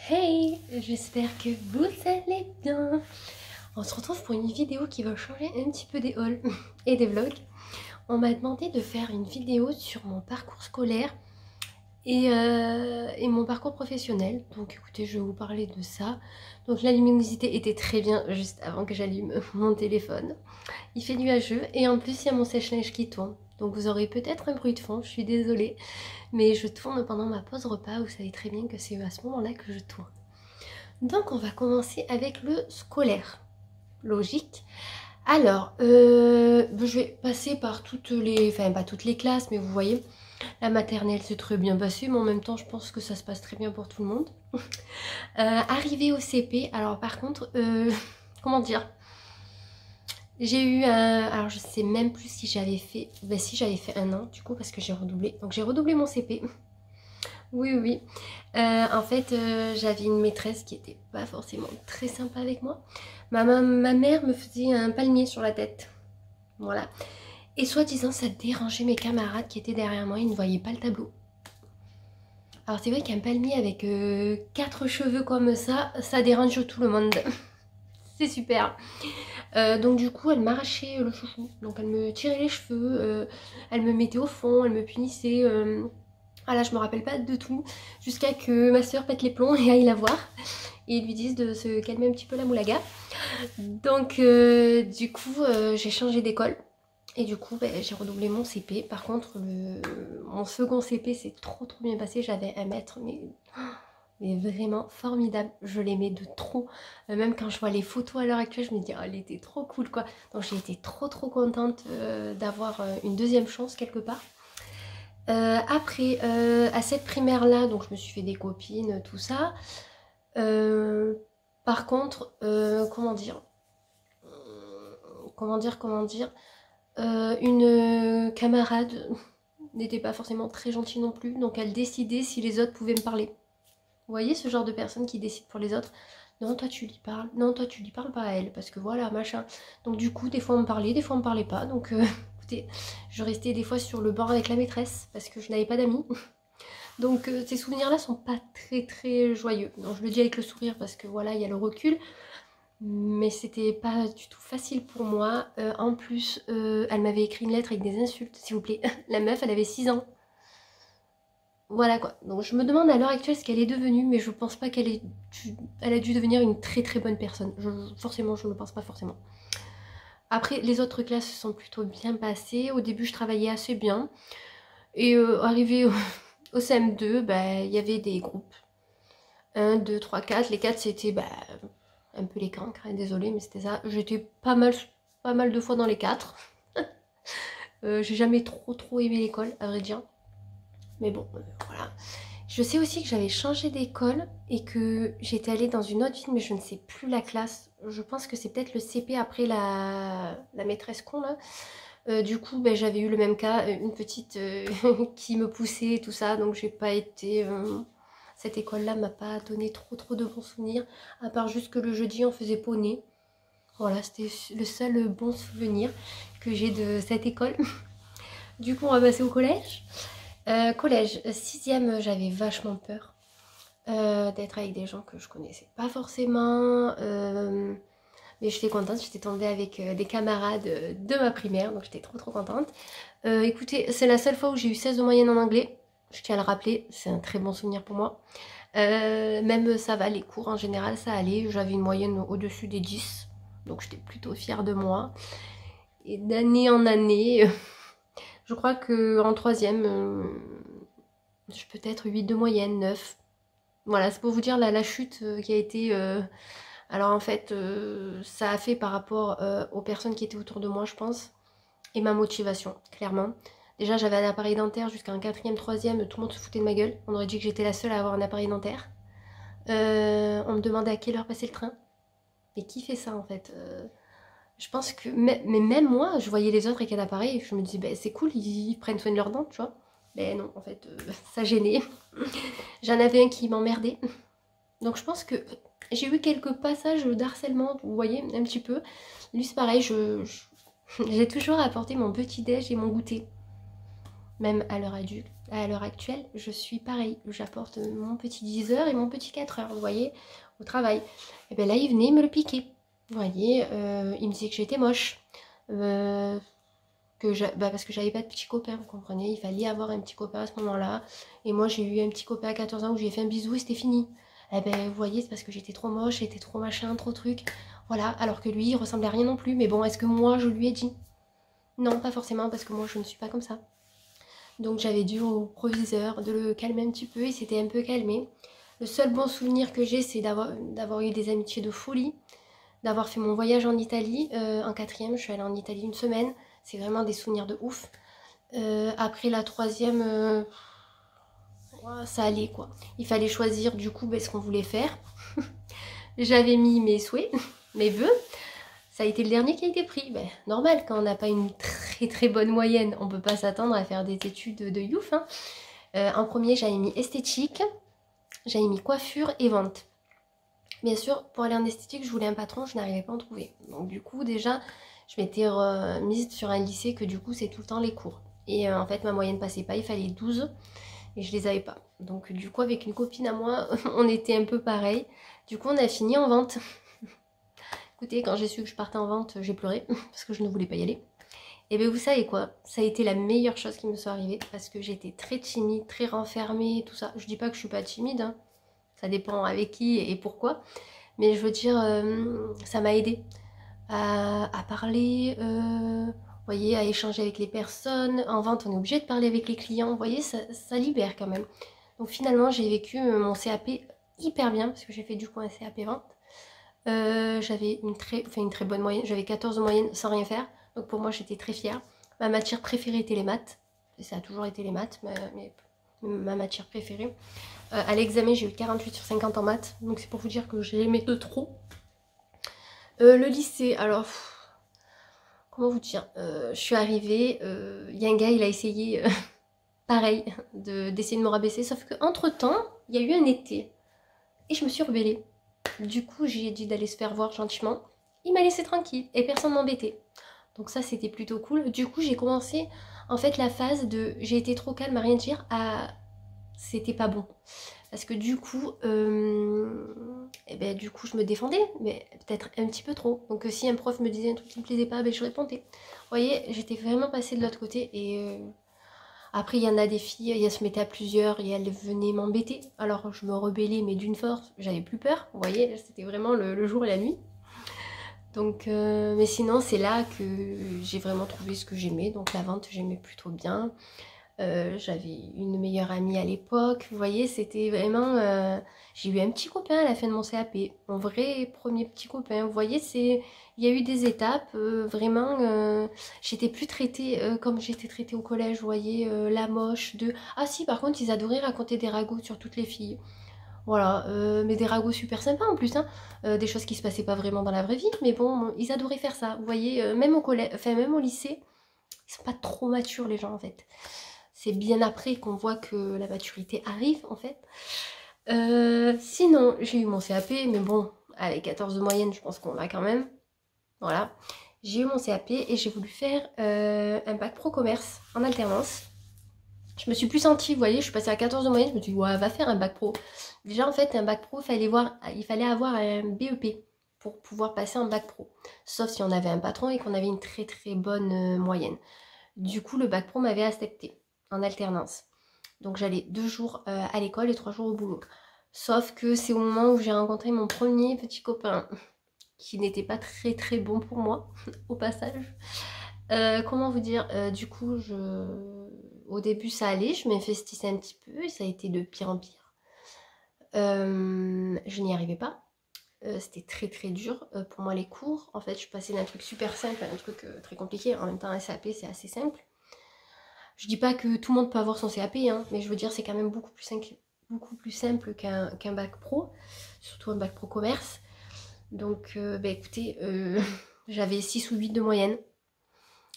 Hey, j'espère que vous allez bien. On se retrouve pour une vidéo qui va changer un petit peu des hauls et des vlogs. On m'a demandé de faire une vidéo sur mon parcours scolaire et mon parcours professionnel. Donc écoutez, je vais vous parler de ça. Donc la luminosité était très bien juste avant que j'allume mon téléphone. Il fait nuageux et en plus il y a mon sèche-linge qui tourne. Donc vous aurez peut-être un bruit de fond, je suis désolée. Mais je tourne pendant ma pause repas, vous savez très bien que c'est à ce moment-là que je tourne. Donc on va commencer avec le scolaire. Logique. Alors, je vais passer par toutes les... Enfin, pas toutes les classes, mais vous voyez, la maternelle c'est très bien passé, mais en même temps je pense que ça se passe très bien pour tout le monde. Arrivé au CP, alors par contre, comment dire, j'ai eu un... Alors je sais même plus si j'avais fait... Ben si, j'avais fait un an du coup parce que j'ai redoublé. Donc j'ai redoublé mon CP. Oui, oui. En fait, j'avais une maîtresse qui était pas forcément très sympa avec moi. Ma mère me faisait un palmier sur la tête. Voilà. Et soi-disant, ça dérangeait mes camarades qui étaient derrière moi. Ils ne voyaient pas le tableau. Alors c'est vrai qu'un palmier avec 4 cheveux comme ça dérange tout le monde. C'est super. Donc du coup, elle m'arrachait le chouchou. Donc elle me tirait les cheveux, elle me mettait au fond, elle me punissait. Ah là, je me rappelle pas de tout, jusqu'à que ma soeur pète les plombs et aille la voir et lui dise de se calmer un petit peu la moulaga. Donc du coup, j'ai changé d'école et du coup, j'ai redoublé mon CP. Par contre, mon second CP s'est trop bien passé. J'avais un maître, mais vraiment formidable. Je l'aimais de trop. Même quand je vois les photos à l'heure actuelle, je me dis, oh, elle était trop cool quoi. Donc j'ai été trop contente d'avoir une deuxième chance quelque part. Après, à cette primaire là, donc je me suis fait des copines, tout ça. Par contre, comment dire, une camarade n'était pas forcément très gentille non plus, donc elle décidait si les autres pouvaient me parler. Vous voyez ce genre de personne qui décide pour les autres? Non, toi tu lui parles, non, toi tu lui parles pas à elle, parce que voilà, machin. Donc du coup, des fois on me parlait, des fois on me parlait pas, donc écoutez, je restais des fois sur le bord avec la maîtresse, parce que je n'avais pas d'amis. Donc ces souvenirs-là sont pas très joyeux. Non, je le dis avec le sourire parce que voilà, il y a le recul. Mais c'était pas du tout facile pour moi. En plus, elle m'avait écrit une lettre avec des insultes, s'il vous plaît. La meuf, elle avait 6 ans. Voilà quoi. Donc je me demande à l'heure actuelle ce qu'elle est devenue, mais je pense pas qu'elle elle a dû devenir une très bonne personne. Forcément, je ne pense pas forcément. Après, les autres classes se sont plutôt bien passées. Au début, je travaillais assez bien. Et arrivé au CM2, il y avait des groupes. 1, 2, 3, 4. Les 4, c'était un peu les cancres, hein, désolée, mais c'était ça. J'étais pas mal de fois dans les 4. J'ai jamais trop aimé l'école, à vrai dire. Mais bon, voilà. Je sais aussi que j'avais changé d'école et que j'étais allée dans une autre ville, mais je ne sais plus la classe. Je pense que c'est peut-être le CP après la maîtresse con, là. Du coup, j'avais eu le même cas, une petite qui me poussait, tout ça, donc j'ai pas été... Cette école-là m'a pas donné trop de bons souvenirs, à part juste que le jeudi on faisait poney. Voilà, c'était le seul bon souvenir que j'ai de cette école. Du coup, on va passer au collège. Collège, 6e, j'avais vachement peur d'être avec des gens que je connaissais pas forcément. Mais j'étais contente, j'étais tombée avec des camarades de ma primaire, donc j'étais trop contente. Écoutez, c'est la seule fois où j'ai eu 16 de moyenne en anglais. Je tiens à le rappeler, c'est un très bon souvenir pour moi. Même ça va, les cours en général, ça allait. J'avais une moyenne au-dessus des 10, donc j'étais plutôt fière de moi. Et d'année en année, je crois qu'en 3e, je peux être 8 de moyenne, 9. Voilà, c'est pour vous dire la chute qui a été... Alors en fait, ça a fait par rapport aux personnes qui étaient autour de moi, je pense, et ma motivation, clairement. Déjà, j'avais un appareil dentaire jusqu'à un 4e, 3e, tout le monde se foutait de ma gueule. On aurait dit que j'étais la seule à avoir un appareil dentaire. On me demandait à quelle heure passait le train. Mais qui fait ça en fait? Je pense que... Mais même moi, je voyais les autres avec un appareil, je me disais, c'est cool, ils prennent soin de leurs dents, tu vois. Mais non, en fait, ça gênait. J'en avais un qui m'emmerdait. Donc je pense que j'ai eu quelques passages d'harcèlement, vous voyez, un petit peu. Lui, c'est pareil, j'ai toujours apporté mon petit déj et mon goûter. même à l'heure actuelle, je suis pareil. J'apporte mon petit 10 heures et mon petit 4 heures, vous voyez, au travail. Et bien là, il venait me le piquer. Vous voyez, il me disait que j'étais moche. Parce que j'avais pas de petit copain, vous comprenez. Il fallait avoir un petit copain à ce moment-là. Et moi, j'ai eu un petit copain à 14 ans où j'ai fait un bisou et c'était fini. Eh ben, vous voyez, c'est parce que j'étais trop moche, j'étais trop machin, trop truc. Voilà, alors que lui, il ressemblait à rien non plus. Mais bon, est-ce que moi, je lui ai dit? Non, pas forcément, parce que moi, je ne suis pas comme ça. Donc j'avais dit au proviseur de le calmer un petit peu, il s'était un peu calmé. Le seul bon souvenir que j'ai, c'est d'avoir eu des amitiés de folie, d'avoir fait mon voyage en Italie, en quatrième, je suis allée en Italie une semaine, c'est vraiment des souvenirs de ouf. Après la troisième, ça allait quoi. Il fallait choisir du coup ce qu'on voulait faire. J'avais mis mes souhaits, mes vœux. Ça a été le dernier qui a été pris. Ben, normal, quand on n'a pas une très très bonne moyenne, on peut pas s'attendre à faire des études de youf. Hein. En premier, j'avais mis esthétique, j'avais mis coiffure et vente. Bien sûr, pour aller en esthétique, je voulais un patron, je n'arrivais pas à en trouver. Donc du coup, déjà, je m'étais mise sur un lycée que du coup, c'est tout le temps les cours. Et en fait, ma moyenne passait pas, il fallait 12 et je les avais pas. Donc du coup, avec une copine à moi, on était un peu pareil. Du coup, on a fini en vente. Écoutez, quand j'ai su que je partais en vente, j'ai pleuré parce que je ne voulais pas y aller. Et bien vous savez quoi, ça a été la meilleure chose qui me soit arrivée parce que j'étais très timide, très renfermée, tout ça. Je dis pas que je suis pas timide, hein. Ça dépend avec qui et pourquoi. Mais je veux dire, ça m'a aidée à parler, vous voyez, à échanger avec les personnes. En vente, on est obligé de parler avec les clients, vous voyez, ça libère quand même. Donc finalement, j'ai vécu mon CAP hyper bien parce que j'ai fait du coup un CAP vente. J'avais une très bonne moyenne, j'avais 14 de moyenne sans rien faire, donc pour moi j'étais très fière. Ma matière préférée était les maths, et ça a toujours été les maths, ma matière préférée. À l'examen j'ai eu 48 sur 50 en maths, donc c'est pour vous dire que j'ai aimé de trop. Le lycée, alors, comment vous dire, je suis arrivée, il y a un gars, il a essayé, pareil, d'essayer de me rabaisser, sauf qu'entre temps, il y a eu un été, et je me suis rebellée. Du coup, j'ai dit d'aller se faire voir gentiment. Il m'a laissé tranquille et personne m'embêtait. Donc ça, c'était plutôt cool. Du coup, j'ai commencé en fait la phase de j'ai été trop calme à rien dire à c'était pas bon. Parce que du coup, du coup, je me défendais, mais peut-être un petit peu trop. Donc si un prof me disait un truc qui me plaisait pas, je répondais. Vous voyez, j'étais vraiment passée de l'autre côté et après, il y en a des filles, elles se mettaient à plusieurs et elles venaient m'embêter. Alors, je me rebellais, mais d'une force, j'avais plus peur. Vous voyez, c'était vraiment le jour et la nuit. Donc, mais sinon, c'est là que j'ai vraiment trouvé ce que j'aimais. Donc, la vente, j'aimais plutôt bien. J'avais une meilleure amie à l'époque. Vous voyez, c'était vraiment... j'ai eu un petit copain à la fin de mon CAP. Mon vrai premier petit copain. Vous voyez, il y a eu des étapes. Vraiment, j'étais plus traitée comme j'étais traitée au collège. Vous voyez, la moche de... Ah si, par contre, ils adoraient raconter des ragots sur toutes les filles. Voilà, mais des ragots super sympas en plus. Hein. Des choses qui se passaient pas vraiment dans la vraie vie. Mais bon, ils adoraient faire ça. Vous voyez, même au collège, enfin même au lycée, ils sont pas trop matures les gens en fait. C'est bien après qu'on voit que la maturité arrive en fait. Sinon, j'ai eu mon CAP, mais bon, avec 14 de moyenne, je pense qu'on l'a quand même. Voilà. J'ai eu mon CAP et j'ai voulu faire un bac pro commerce en alternance. Je me suis plus sentie, vous voyez, je suis passée à 14 de moyenne, je me suis dit, ouais, va faire un bac pro. Déjà, en fait, un bac pro, il fallait avoir un BEP pour pouvoir passer un bac pro. Sauf si on avait un patron et qu'on avait une très très bonne moyenne. Du coup, le bac pro m'avait accepté en alternance. Donc j'allais 2 jours à l'école et 3 jours au boulot. Sauf que c'est au moment où j'ai rencontré mon premier petit copain qui n'était pas très très bon pour moi, au passage. Comment vous dire, du coup, au début ça allait, je m'investissais un petit peu et ça a été de pire en pire. Je n'y arrivais pas. C'était très très dur pour moi les cours. En fait, je passais d'un truc super simple à un truc très compliqué. En même temps, un CAP, c'est assez simple. Je dis pas que tout le monde peut avoir son CAP, hein, mais je veux dire, c'est quand même beaucoup plus simple qu'un bac pro, surtout un bac pro commerce. Donc, écoutez, j'avais 6 ou 8 de moyenne.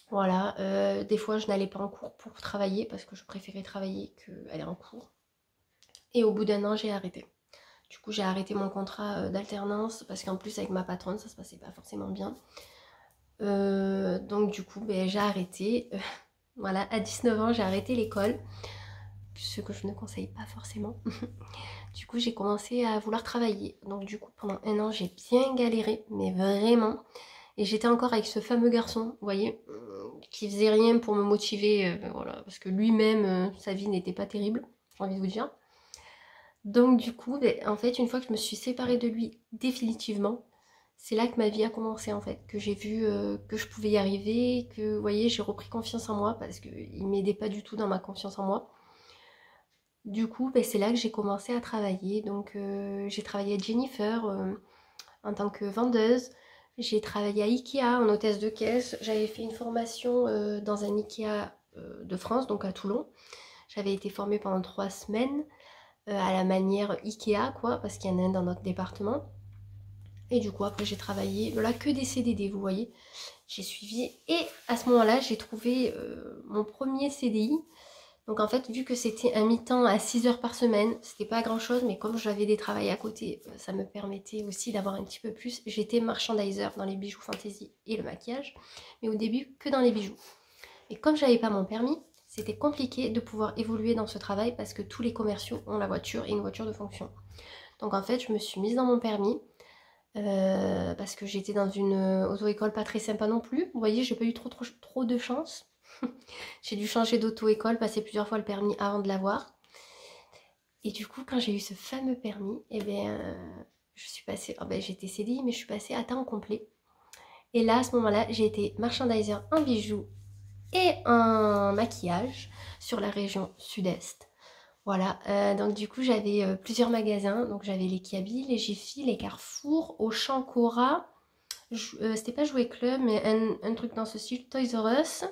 Voilà, des fois, je n'allais pas en cours pour travailler parce que je préférais travailler qu'aller en cours. Et au bout d'un an, j'ai arrêté. Du coup, j'ai arrêté mon contrat d'alternance parce qu'en plus, avec ma patronne, ça se passait pas forcément bien. Donc, du coup, j'ai arrêté. Voilà, à 19 ans, j'ai arrêté l'école, ce que je ne conseille pas forcément. Du coup, j'ai commencé à vouloir travailler. Donc du coup, pendant un an, j'ai bien galéré, mais vraiment. Et j'étais encore avec ce fameux garçon, vous voyez, qui faisait rien pour me motiver, voilà, parce que lui-même, sa vie n'était pas terrible, j'ai envie de vous dire. Donc du coup, ben, en fait, une fois que je me suis séparée de lui définitivement, c'est là que ma vie a commencé en fait, que j'ai vu que je pouvais y arriver, que vous voyez, j'ai repris confiance en moi parce qu'il m'aidait pas du tout dans ma confiance en moi. Du coup, ben, c'est là que j'ai commencé à travailler. Donc j'ai travaillé à Jennifer en tant que vendeuse. J'ai travaillé à Ikea en hôtesse de caisse. J'avais fait une formation dans un Ikea de France, donc à Toulon. J'avais été formée pendant 3 semaines à la manière Ikea, quoi, parce qu'il y en a un dans notre département. Et du coup, après, j'ai travaillé, là, que des CDD, vous voyez. J'ai suivi. Et à ce moment-là, j'ai trouvé mon premier CDI. Donc en fait, vu que c'était un mi-temps à 6 heures par semaine, c'était pas grand-chose, mais comme j'avais des travails à côté, ça me permettait aussi d'avoir un petit peu plus. J'étais merchandiser dans les bijoux fantaisie et le maquillage, mais au début, que dans les bijoux. Et comme j'avais pas mon permis, c'était compliqué de pouvoir évoluer dans ce travail parce que tous les commerciaux ont la voiture et une voiture de fonction. Donc en fait, je me suis mise dans mon permis parce que j'étais dans une auto-école pas très sympa non plus. Vous voyez, j'ai pas eu trop de chance. J'ai dû changer d'auto-école, passer plusieurs fois le permis avant de l'avoir. Et du coup, quand j'ai eu ce fameux permis, eh bien, je suis passée, oh ben, j'étais CDI, mais je suis passée à temps complet. Et là, à ce moment-là, j'ai été merchandiser en bijoux et en maquillage sur la région sud-est. Voilà, donc du coup j'avais plusieurs magasins, donc j'avais les Kiabi, les Jiffy, les Carrefour, Auchan, Cora, c'était pas Jouet Club, mais un truc dans ce style, Toys R Us,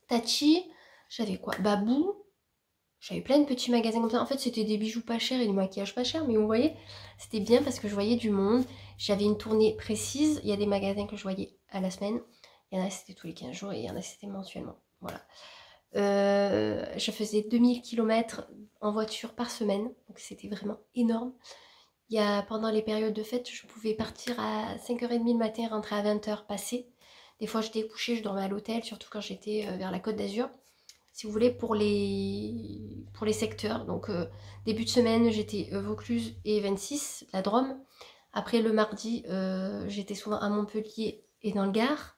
Tachi, j'avais quoi, Babou, j'avais plein de petits magasins comme ça. En fait, c'était des bijoux pas chers et du maquillage pas cher, mais vous voyez, c'était bien parce que je voyais du monde, j'avais une tournée précise, il y a des magasins que je voyais à la semaine, il y en a c'était tous les 15 jours et il y en a c'était mensuellement, voilà. Je faisais 2000 km en voiture par semaine, donc c'était vraiment énorme. Pendant les périodes de fête, je pouvais partir à 5h30 le matin, rentrer à 20h passé. Des fois, j'étais couchée, je dormais à l'hôtel, surtout quand j'étais vers la Côte d'Azur. Si vous voulez, pour les secteurs. Donc, début de semaine, j'étais Vaucluse et 26, la Drôme. Après, le mardi, j'étais souvent à Montpellier et dans le Gard.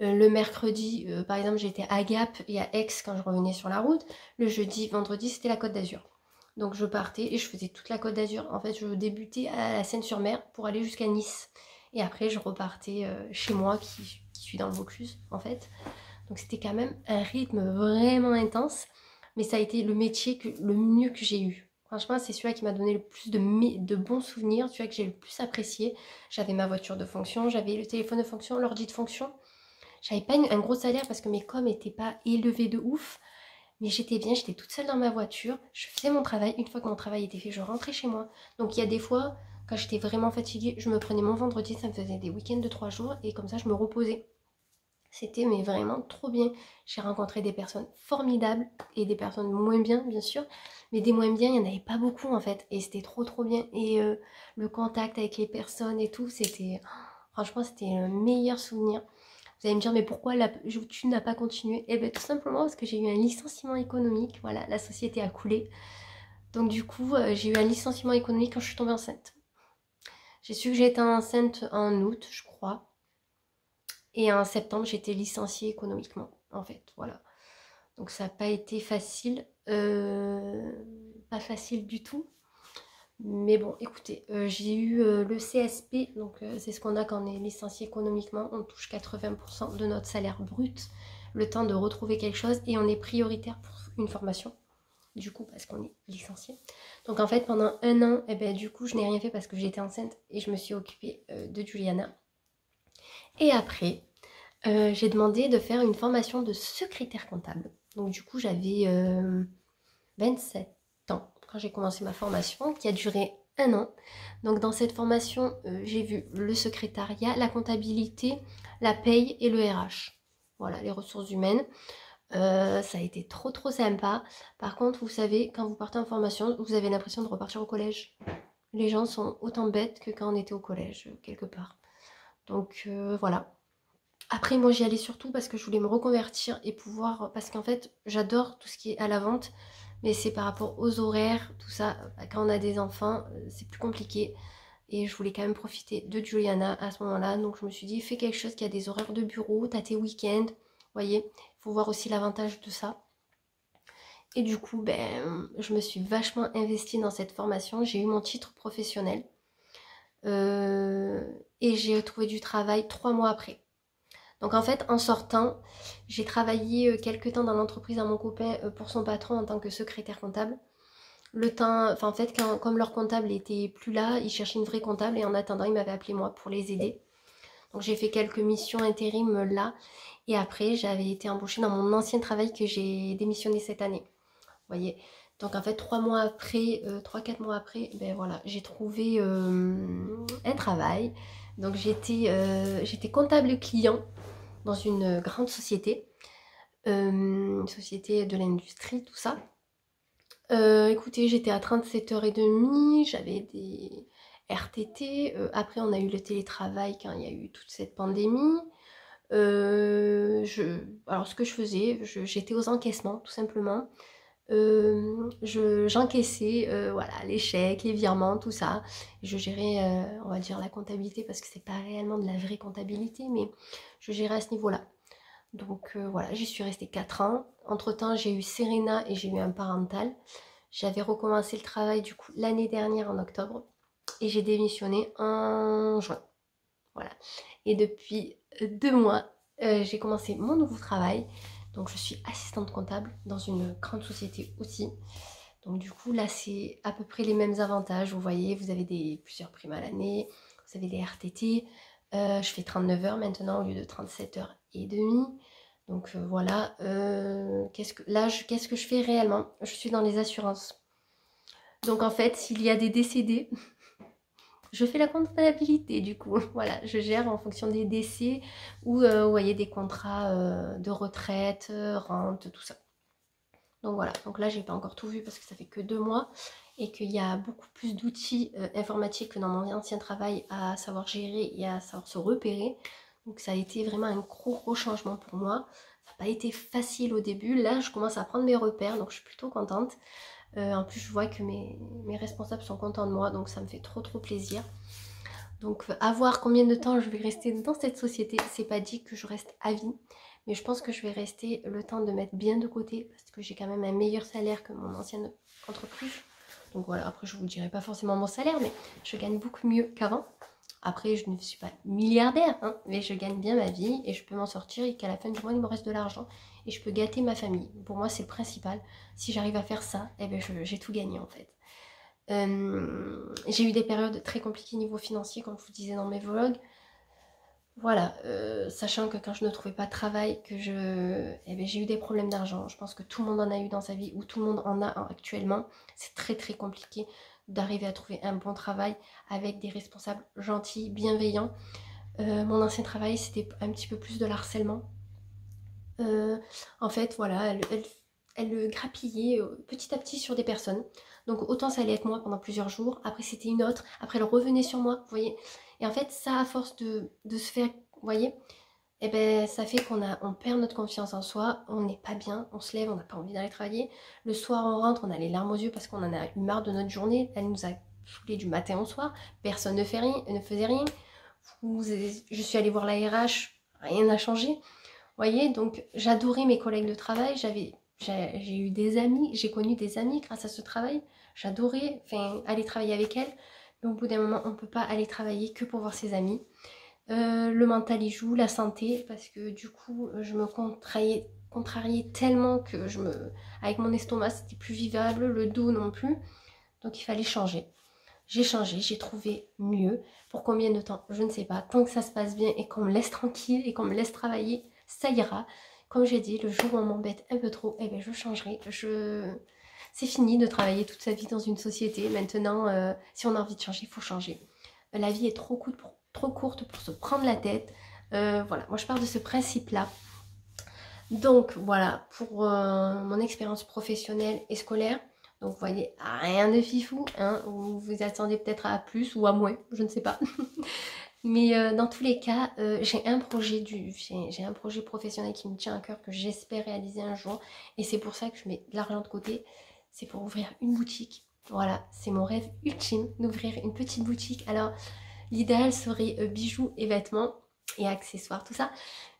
Le mercredi, par exemple, j'étais à Gap et à Aix quand je revenais sur la route. Le jeudi, vendredi, c'était la Côte d'Azur. Donc je partais et je faisais toute la Côte d'Azur. En fait, je débutais à la Seine-sur-Mer pour aller jusqu'à Nice. Et après, je repartais chez moi, qui suis dans le Vaucluse, en fait. Donc c'était quand même un rythme vraiment intense. Mais ça a été le métier le mieux que j'ai eu. Franchement, c'est celui-là qui m'a donné le plus de bons souvenirs, celui-là que j'ai le plus apprécié. J'avais ma voiture de fonction, j'avais le téléphone de fonction, l'ordi de fonction. J'avais pas un gros salaire parce que mes coms n'étaient pas élevés de ouf. Mais j'étais bien, j'étais toute seule dans ma voiture. Je faisais mon travail. Une fois que mon travail était fait, je rentrais chez moi. Donc il y a des fois, quand j'étais vraiment fatiguée, je me prenais mon vendredi, ça me faisait des week-ends de 3 jours. Et comme ça, je me reposais. C'était mais vraiment trop bien. J'ai rencontré des personnes formidables et des personnes moins bien, bien sûr. Mais des moins bien, il n'y en avait pas beaucoup en fait. Et c'était trop bien. Et le contact avec les personnes et tout, c'était... Franchement, c'était le meilleur souvenir. Vous allez me dire, mais pourquoi tu n'as pas continué? Eh bien, tout simplement parce que j'ai eu un licenciement économique. Voilà, la société a coulé. Donc, du coup, j'ai eu un licenciement économique quand je suis tombée enceinte. J'ai su que j'étais enceinte en août, je crois. Et en septembre, j'étais licenciée économiquement, en fait. Voilà. Donc, ça n'a pas été facile. Pas facile du tout. Mais bon, écoutez, j'ai eu le CSP, donc c'est ce qu'on a quand on est licencié économiquement. On touche 80% de notre salaire brut, le temps de retrouver quelque chose, et on est prioritaire pour une formation, du coup, parce qu'on est licencié. Donc en fait, pendant un an, eh ben, du coup, je n'ai rien fait parce que j'étais enceinte et je me suis occupée de Juliana. Et après, j'ai demandé de faire une formation de secrétaire comptable. Donc du coup, j'avais 27 ans quand j'ai commencé ma formation, qui a duré un an. Donc dans cette formation, j'ai vu le secrétariat, la comptabilité, la paye et le RH. Voilà, les ressources humaines. Ça a été trop sympa. Par contre, vous savez, quand vous partez en formation, vous avez l'impression de repartir au collège. Les gens sont autant bêtes que quand on était au collège, quelque part. Donc voilà. Après, moi, j'y allais surtout parce que je voulais me reconvertir et pouvoir... Parce qu'en fait, j'adore tout ce qui est à la vente, mais c'est par rapport aux horaires, tout ça. Quand on a des enfants, c'est plus compliqué. Et je voulais quand même profiter de Juliana à ce moment-là. Donc, je me suis dit, fais quelque chose qui a des horaires de bureau, t'as tes week-ends. Vous voyez, il faut voir aussi l'avantage de ça. Et du coup, ben, je me suis vachement investie dans cette formation. J'ai eu mon titre professionnel. Euh, et j'ai trouvé du travail 3 mois après. Donc en fait, en sortant, j'ai travaillé quelques temps dans l'entreprise à mon copain pour son patron en tant que secrétaire comptable. Le temps, enfin en fait, comme leur comptable était plus là, ils cherchaient une vraie comptable et en attendant, ils m'avaient appelé moi pour les aider. Donc j'ai fait quelques missions intérim là et après, j'avais été embauchée dans mon ancien travail que j'ai démissionné cette année. Vous voyez. Donc en fait, 3 mois après, 3-4 mois après, ben voilà, j'ai trouvé un travail. Donc j'étais comptable client dans une grande société, une société de l'industrie, tout ça. Écoutez, j'étais à 37h30, j'avais des RTT. Après, on a eu le télétravail quand il y a eu toute cette pandémie. Alors, ce que je faisais, j'étais aux encaissements, tout simplement. J'encaissais voilà, les chèques, les virements, tout ça. Je gérais, on va dire, la comptabilité parce que c'est pas réellement de la vraie comptabilité, mais je gérais à ce niveau-là. Donc voilà, j'y suis restée 4 ans. Entre-temps, j'ai eu Serena et j'ai eu un parental. J'avais recommencé le travail du coup l'année dernière en octobre et j'ai démissionné en juin. Voilà. Et depuis 2 mois, j'ai commencé mon nouveau travail. Donc je suis assistante comptable dans une grande société aussi. Donc du coup là c'est à peu près les mêmes avantages. Vous voyez, vous avez plusieurs primes à l'année, vous avez des RTT. Je fais 39 heures maintenant au lieu de 37 heures et demie. Donc voilà. Qu'est-ce que je fais réellement? Je suis dans les assurances. Donc en fait, s'il y a des décédés, je fais la comptabilité du coup. Voilà, je gère en fonction des décès ou vous voyez des contrats de retraite, rente, tout ça. Donc voilà, donc là j'ai pas encore tout vu parce que ça fait que 2 mois et qu'il y a beaucoup plus d'outils informatiques que dans mon ancien travail à savoir gérer et à savoir se repérer. Donc ça a été vraiment un gros changement pour moi. Ça n'a pas été facile au début. Là je commence à prendre mes repères donc je suis plutôt contente. En plus je vois que mes responsables sont contents de moi donc ça me fait trop plaisir. Donc à voir combien de temps je vais rester dans cette société. C'est pas dit que je reste à vie. Mais je pense que je vais rester le temps de mettre bien de côté parce que j'ai quand même un meilleur salaire que mon ancienne entreprise. Donc voilà, après je vous dirai pas forcément mon salaire, mais je gagne beaucoup mieux qu'avant. Après je ne suis pas milliardaire, hein, mais je gagne bien ma vie et je peux m'en sortir et qu'à la fin du mois il me reste de l'argent et je peux gâter ma famille. Pour moi c'est le principal. Si j'arrive à faire ça, eh ben, j'ai tout gagné en fait. J'ai eu des périodes très compliquées niveau financier, comme je vous disais dans mes vlogs. Voilà, sachant que quand je ne trouvais pas de travail, eh ben, j'ai eu des problèmes d'argent. Je pense que tout le monde en a eu dans sa vie, ou tout le monde en a actuellement. C'est très compliqué d'arriver à trouver un bon travail avec des responsables gentils, bienveillants. Mon ancien travail, c'était un petit peu plus de l'harcèlement. En fait, voilà, elle grappillait petit à petit sur des personnes. Donc autant ça allait être moi pendant plusieurs jours, après c'était une autre, après elle revenait sur moi, vous voyez. Et en fait, ça, à force de se faire, vous voyez, eh ben, ça fait on perd notre confiance en soi, on n'est pas bien, on se lève, on n'a pas envie d'aller travailler. Le soir, on rentre, on a les larmes aux yeux parce qu'on en a eu marre de notre journée. Elle nous a saoulés du matin au soir, personne ne faisait rien. Je suis allée voir la RH, rien n'a changé. Vous voyez, donc j'adorais mes collègues de travail, j'ai eu des amis, j'ai connu des amis grâce à ce travail. J'adorais aller travailler avec elles. Mais au bout d'un moment, on ne peut pas aller travailler que pour voir ses amis. Le mental y joue, la santé, parce que du coup, je me contrariais tellement que avec mon estomac, c'était plus vivable, le dos non plus. Donc il fallait changer. J'ai changé, j'ai trouvé mieux. Pour combien de temps? Je ne sais pas. Tant que ça se passe bien et qu'on me laisse tranquille et qu'on me laisse travailler, ça ira. Comme j'ai dit, le jour où on m'embête un peu trop, eh bien je changerai. C'est fini de travailler toute sa vie dans une société. Maintenant, si on a envie de changer, il faut changer. La vie est trop courte pour se prendre la tête. Voilà, moi je pars de ce principe-là. Donc voilà, pour mon expérience professionnelle et scolaire. Donc vous voyez, rien de fifou, hein, vous vous attendez peut-être à plus ou à moins, je ne sais pas. Mais dans tous les cas, j'ai un projet j'ai un projet professionnel qui me tient à cœur, que j'espère réaliser un jour. Et c'est pour ça que je mets de l'argent de côté. C'est pour ouvrir une boutique. Voilà, c'est mon rêve ultime, d'ouvrir une petite boutique. Alors, l'idéal serait bijoux et vêtements et accessoires, tout ça.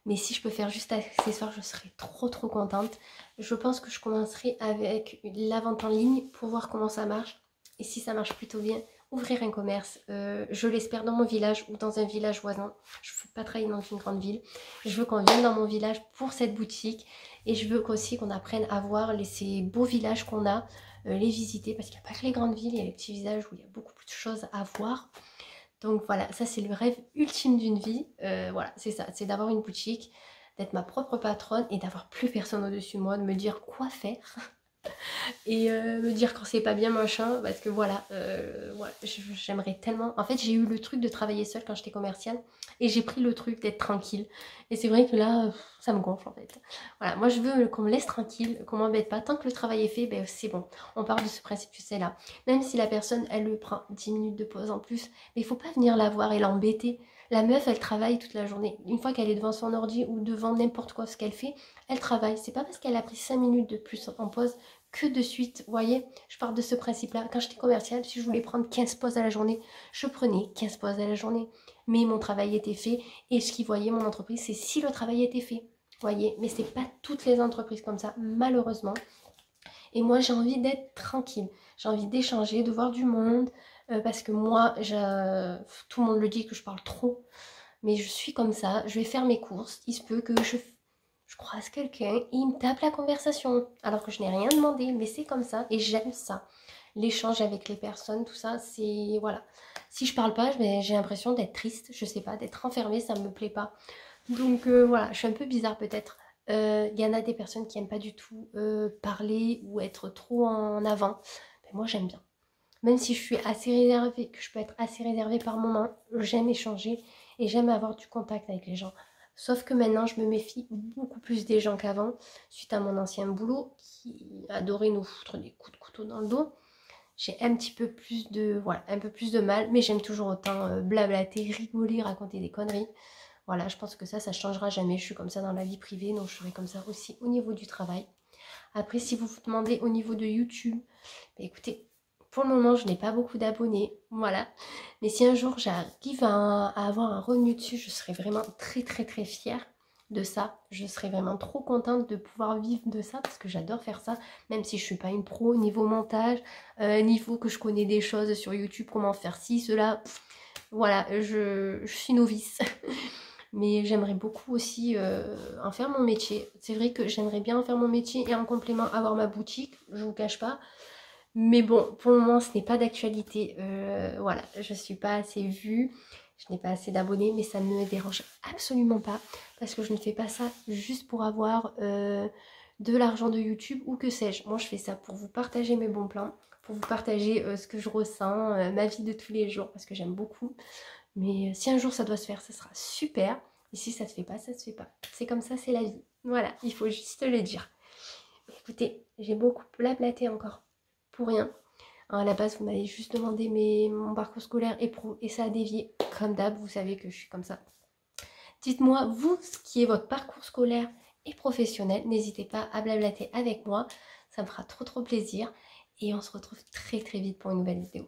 Mais si je peux faire juste accessoires, je serais trop contente. Je pense que je commencerai avec la vente en ligne pour voir comment ça marche. Et si ça marche plutôt bien, ouvrir un commerce, je l'espère dans mon village ou dans un village voisin. Je ne veux pas travailler dans une grande ville. Je veux qu'on vienne dans mon village pour cette boutique. Et je veux aussi qu'on apprenne à voir ces beaux villages qu'on a, les visiter. Parce qu'il n'y a pas que les grandes villes, il y a les petits villages où il y a beaucoup de choses à voir. Donc voilà, ça c'est le rêve ultime d'une vie. Voilà, c'est ça, c'est d'avoir une boutique, d'être ma propre patronne et d'avoir plus personne au-dessus de moi, de me dire quoi faire et me dire quand c'est pas bien machin, parce que voilà, voilà, j'aimerais tellement. En fait, j'ai eu le truc de travailler seule quand j'étais commerciale et j'ai pris le truc d'être tranquille. Et c'est vrai que là, ça me gonfle en fait. Voilà, moi je veux qu'on me laisse tranquille, qu'on m'embête pas. Tant que le travail est fait, ben c'est bon. On part de ce principe, tu sais là. Même si la personne, elle le prend 10 minutes de pause en plus, mais il faut pas venir la voir et l'embêter. La meuf, elle travaille toute la journée. Une fois qu'elle est devant son ordi ou devant n'importe quoi ce qu'elle fait, elle travaille. C'est pas parce qu'elle a pris 5 minutes de plus en pause que de suite. Vous voyez, je pars de ce principe-là. Quand j'étais commerciale, si je voulais prendre 15 pauses à la journée, je prenais 15 pauses à la journée. Mais mon travail était fait. Et ce qui voyait mon entreprise, c'est si le travail était fait. Vous voyez, mais c'est pas toutes les entreprises comme ça, malheureusement. Et moi, j'ai envie d'être tranquille. J'ai envie d'échanger, de voir du monde. Parce que moi, tout le monde le dit que je parle trop. Mais je suis comme ça. Je vais faire mes courses. Il se peut que je croise quelqu'un et il me tape la conversation. Alors que je n'ai rien demandé. Mais c'est comme ça. Et j'aime ça. L'échange avec les personnes, tout ça, c'est... Voilà. Si je parle pas, j'ai l'impression d'être triste. Je sais pas, d'être enfermée, ça me plaît pas. Donc voilà, je suis un peu bizarre peut-être. Il y en a des personnes qui n'aiment pas du tout parler ou être trop en avant. Mais moi j'aime bien. Même si je suis assez réservée, que je peux être assez réservée par moment, j'aime échanger et j'aime avoir du contact avec les gens. Sauf que maintenant je me méfie beaucoup plus des gens qu'avant, suite à mon ancien boulot qui adorait nous foutre des coups de couteau dans le dos. J'ai un petit peu plus de, voilà, un peu plus de mal, mais j'aime toujours autant blablater, rigoler, raconter des conneries. Voilà, je pense que ça changera jamais. Je suis comme ça dans la vie privée, donc je serai comme ça aussi au niveau du travail. Après, si vous vous demandez au niveau de YouTube, bah écoutez, pour le moment, je n'ai pas beaucoup d'abonnés, voilà. Mais si un jour j'arrive à avoir un revenu dessus, je serai vraiment très fière de ça. Je serai vraiment trop contente de pouvoir vivre de ça parce que j'adore faire ça, même si je suis pas une pro niveau montage, niveau que je connais des choses sur YouTube, comment faire ci, cela. Voilà, je suis novice. Mais j'aimerais beaucoup aussi en faire mon métier. C'est vrai que j'aimerais bien en faire mon métier et en complément avoir ma boutique, je vous cache pas. Mais bon, pour le moment, ce n'est pas d'actualité. Voilà, je suis pas assez vue, je n'ai pas assez d'abonnés, mais ça ne me dérange absolument pas parce que je ne fais pas ça juste pour avoir de l'argent de YouTube ou que sais-je. Moi, je fais ça pour vous partager mes bons plans, pour vous partager ce que je ressens, ma vie de tous les jours parce que j'aime beaucoup. Mais si un jour ça doit se faire, ça sera super. Et si ça se fait pas, ça se fait pas. C'est comme ça, c'est la vie. Voilà, il faut juste le dire. Écoutez, j'ai beaucoup blablaté encore pour rien. À la base, vous m'avez juste demandé mon parcours scolaire et pro, et ça a dévié. Comme d'hab, vous savez que je suis comme ça. Dites-moi, vous, ce qui est votre parcours scolaire et professionnel. N'hésitez pas à blablater avec moi. Ça me fera trop plaisir. Et on se retrouve très vite pour une nouvelle vidéo.